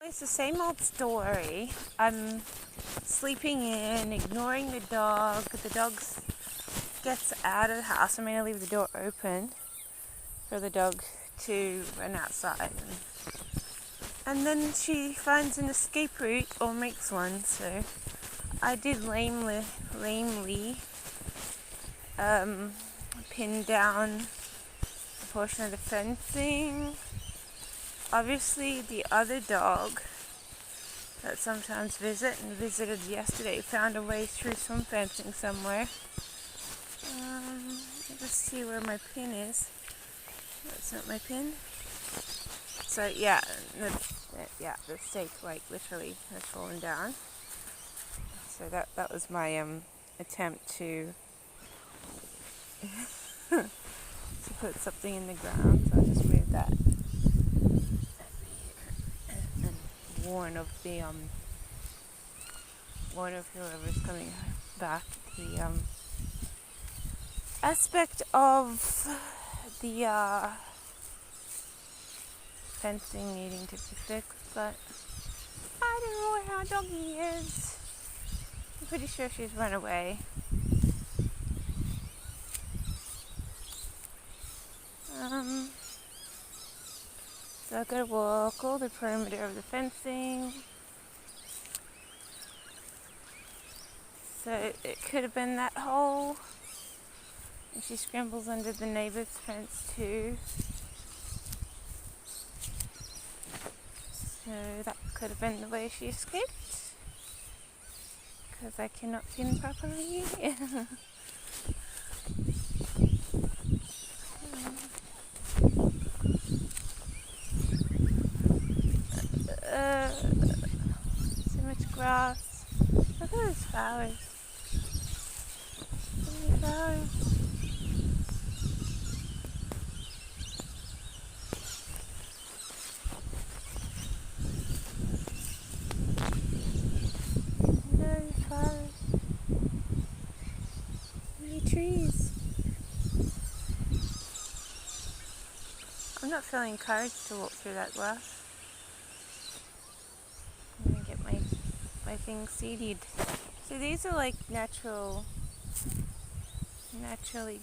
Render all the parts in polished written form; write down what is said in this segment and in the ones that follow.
It's the same old story. I'm sleeping in, ignoring the dog. The dog gets out of the house. I'm going to leave the door open for the dog to run outside. And then she finds an escape route, or makes one, so I did lamely pin down a portion of the fencing. Obviously, the other dog that sometimes visited yesterday found a way through some fencing somewhere. Let's see where my pin is. That's not my pin. So yeah, the stake literally has fallen down. So that was my attempt to to put something in the ground. So I'll just move that and warn of whoever's coming back the aspect of the fencing needing to be fixed, but I don't know where our doggy is. I'm pretty sure she's run away. So I've got to walk all the perimeter of the fencing. So it could have been that hole. And she scrambles under the neighbor's fence too. So that could have been the way she escaped. Because I cannot pin properly. So much grass. Look at those flowers. So many flowers. No flowers. Many trees. I'm not feeling encouraged to walk through that grass. I'm gonna get my things seeded. So these are like naturally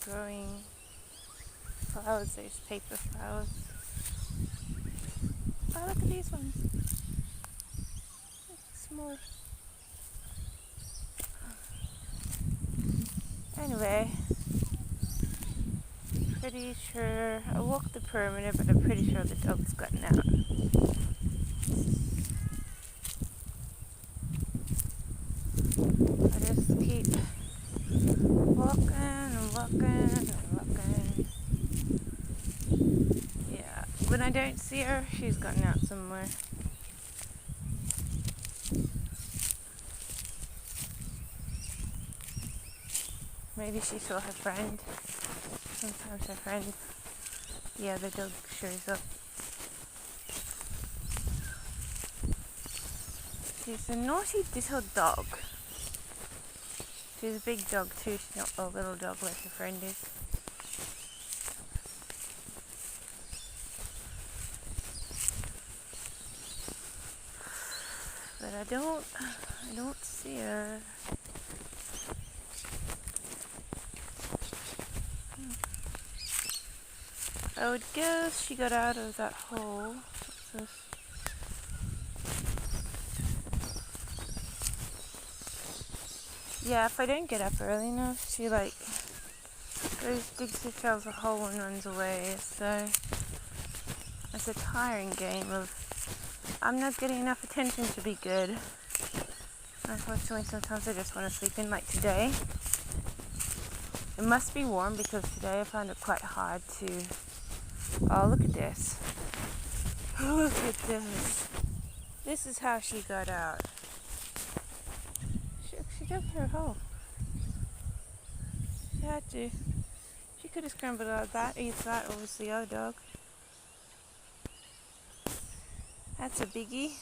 growing flowers. There's paper flowers. Oh, look at these ones. Small. Anyway, pretty sure I walked the perimeter, but I'm pretty sure the dog's gotten out. I just keep walking and walking and walking. Yeah, when I don't see her, she's gotten out somewhere. Maybe she saw her friend. Sometimes her friend, the other dog, shows up. She's a naughty little dog. She's a big dog too, she's not a little dog like her friend is. But I don't see her. I would guess she got out of that hole. What's this? Yeah, if I don't get up early enough, she goes, digs herself a hole and runs away. So it's a tiring game of I'm not getting enough attention to be good. Unfortunately, sometimes I just want to sleep in, like today. It must be warm because today I found it quite hard to... Oh, look at this. Look at this. This is how she got out. She dug her hole. She had to. She could have scrambled out of that, either that or was the other dog. That's a biggie.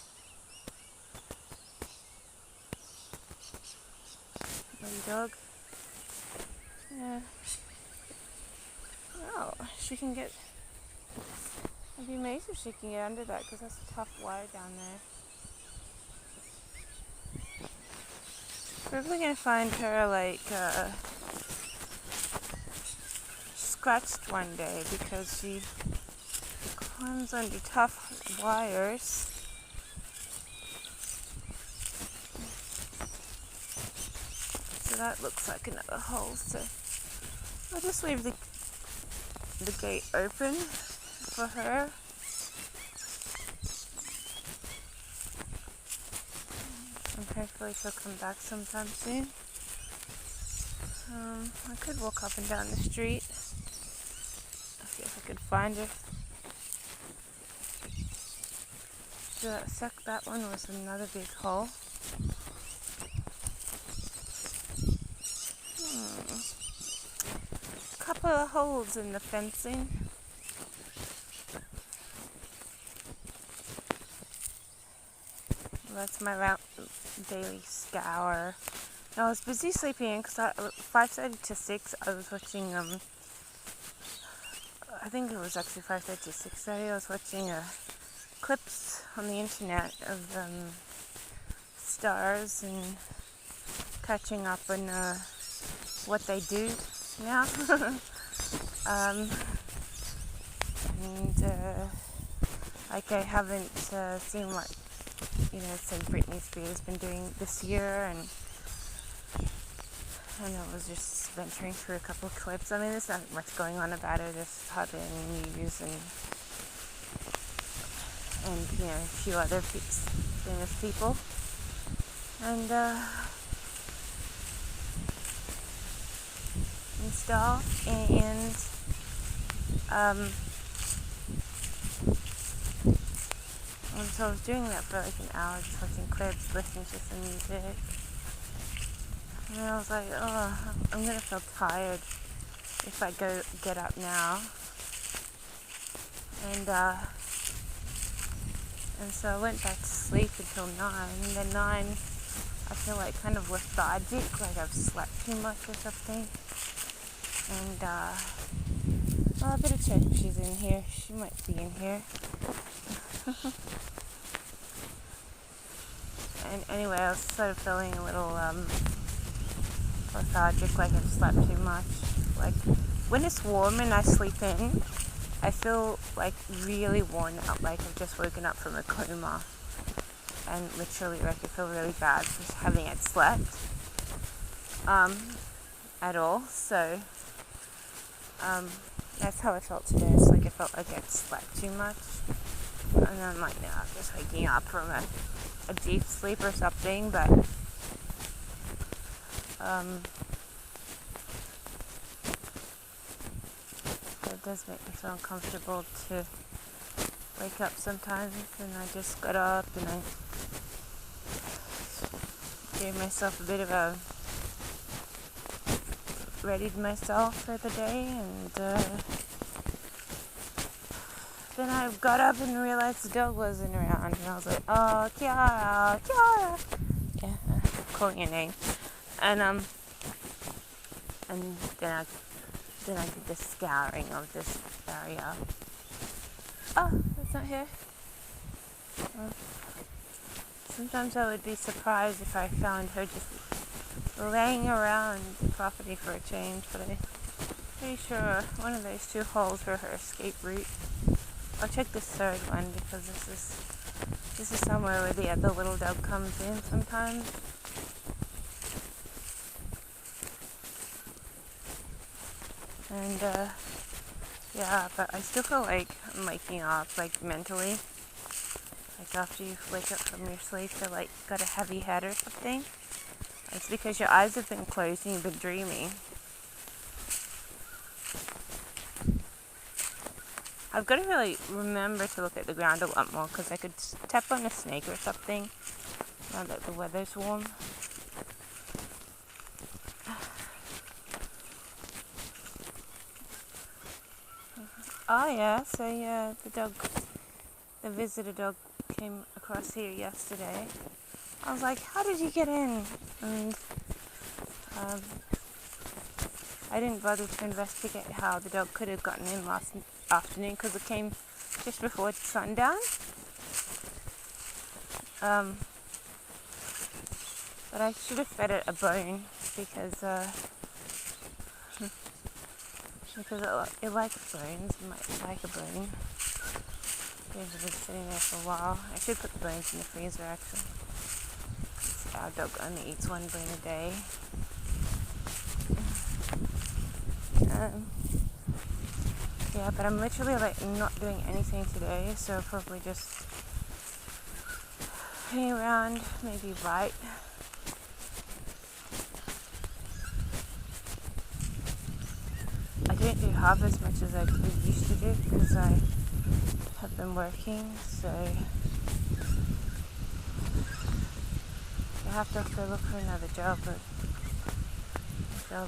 Little dog. Yeah. Oh, she can get... It'd be amazing if she can get under that because that's a tough wire down there. Probably gonna find her like scratched one day because she climbs under tough wires. So that looks like another hole. So I'll just leave the gate open for her. And hopefully she'll come back sometime soon. I could walk up and down the street. See if I could find her. So that one was another big hole. Couple of holes in the fencing. That's my daily scour. I was busy sleeping because 5:30 to 6 I was watching I think it was actually 5:30 to 6:30 I was watching clips on the internet of stars and catching up on what they do now. Like I haven't seen what say Britney Spears been doing this year, and I was just venturing through a couple of clips. I mean, there's not much going on about it. There's hardly any news, and a few other famous people, and stuff, and so I was doing that for like an hour, just watching clips, listening to some music. And then I was like, oh, I'm gonna feel tired if I get up now. And so I went back to sleep until 9. And then 9, I feel like kind of lethargic, like I've slept too much or something. And I better check if she's in here. She might be in here. And anyway, I was sort of feeling a little lethargic, like I've slept too much. Like when it's warm and I sleep in, I feel like really worn out, like I've just woken up from a coma, and literally like I feel really bad for having it slept at all. So that's how I felt today. It's like I felt like I'd slept too much, and then I'm like, no, I'm just waking up from a deep sleep or something, but it does make me feel uncomfortable to wake up sometimes, and I just got up and I gave myself a bit of readied myself for the day, and then I got up and realized the dog wasn't around, and I was like, oh, Kiara, yeah, I'm calling your name, and then I did the scouring of this area. Oh, it's not here. Sometimes I would be surprised if I found her just laying around the property for a change, but I'm pretty sure one of those 2 holes were her escape route. I'll check this 3rd one because this is somewhere where the other little dog comes in sometimes. And yeah, but I still feel like I'm waking up, like mentally. Like after you wake up from your sleep, you're like got a heavy head or something. It's because your eyes have been closed and you've been dreaming. I've got to really remember to look at the ground a lot more, because I could step on a snake or something now that the weather's warm. Oh yeah, so yeah, the visitor dog came across here yesterday. I was like, how did you get in? And I didn't bother to investigate how the dog could have gotten in last afternoon, because it came just before sundown. But I should have fed it a bone because it likes bones. It might like a bone. They've been sitting there for a while. I should put the bones in the freezer actually. Our dog only eats one bone a day. Yeah, but I'm literally like not doing anything today, so I'll probably just hang around, maybe write. I don't do half as much as I used to do because I have been working, so I have to go look for another job, a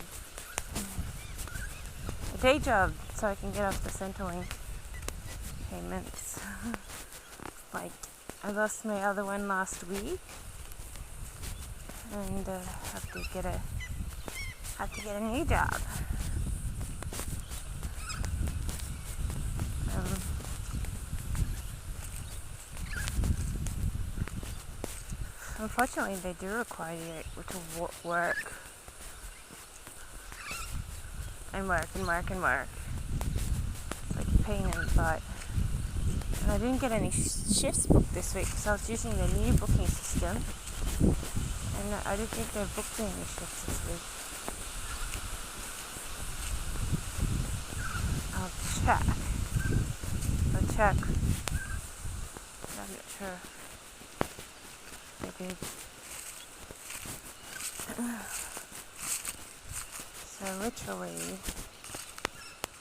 day job, so I can get off the Centrelink payments. Like, I lost my other one last week, and have to get a new job. Unfortunately, they do require you to work and work and work and work. It's like a pain in the butt. And I didn't get any shifts booked this week because I was using the new booking system, and I didn't think they booked me any shifts this week. I'll check. I'm not sure. They did. So literally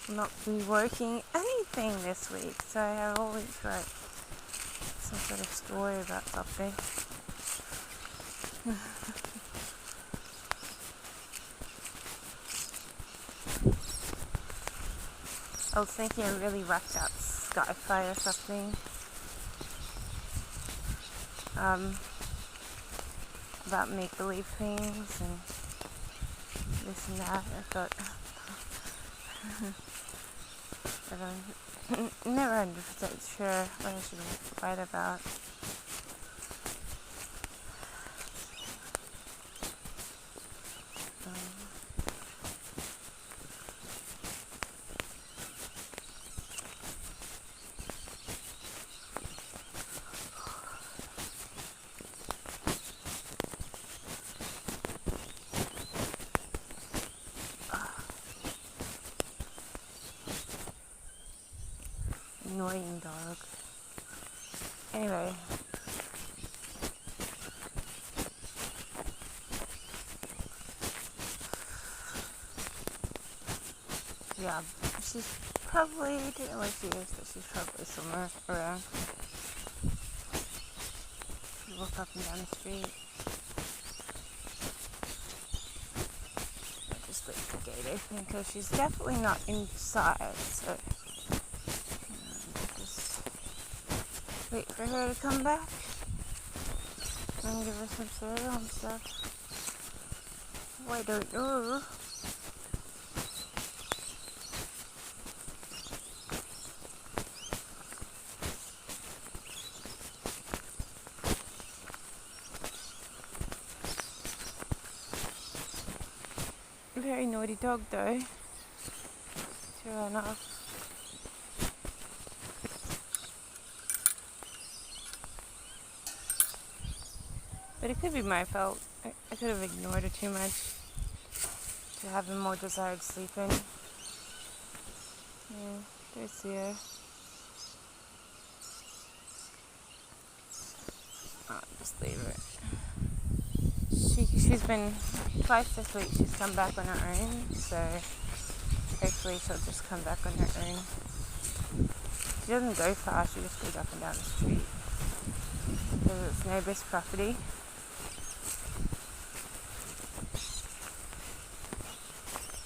not be working anything this week, so I have always got some sort of story about something. I was thinking I really whacked out Skyfi or something. About make-believe things and this and that. I thought, but I'm never 100% sure what I should write about. Annoying dog. Anyway. Yeah, she's probably, I don't know where she is, but she's probably somewhere around. She walk up and down the street. I just leave the gate open because she's definitely not inside, so wait for her to come back and give her some cereal and stuff. Oh, I don't know. Very naughty dog though. Sure enough. But it could be my fault. I could have ignored it too much to have a more desired sleeping. Yeah, there's Sia. I'll just leave her. She's been twice this week. She's come back on her own, so hopefully she'll just come back on her own. She doesn't go far. She just goes up and down the street. Because it's neighbour's property.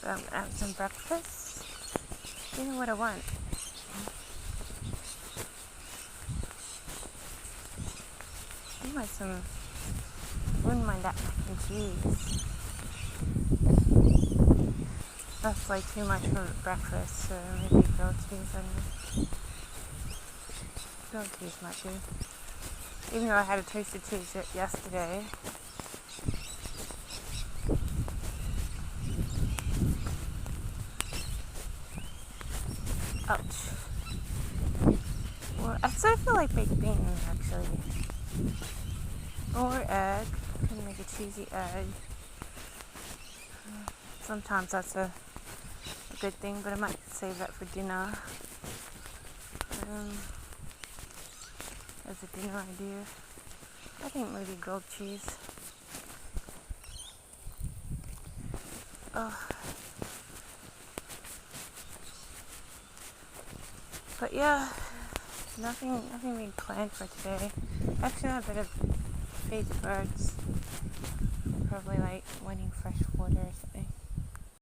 So I'm gonna have some breakfast. You know what I want? Wouldn't mind that mac and cheese. That's like too much for breakfast, so maybe grilled cheese and grilled cheese might be. Even though I had a toasted cheese yesterday, Ouch. Or I sort of feel like baked beans actually. Or egg. Can make a cheesy egg. Sometimes that's a good thing, but I might save that for dinner. As a dinner idea. I think maybe grilled cheese. But yeah, nothing being planned for today. Actually, I better feed the birds. Probably like wanting fresh water or something.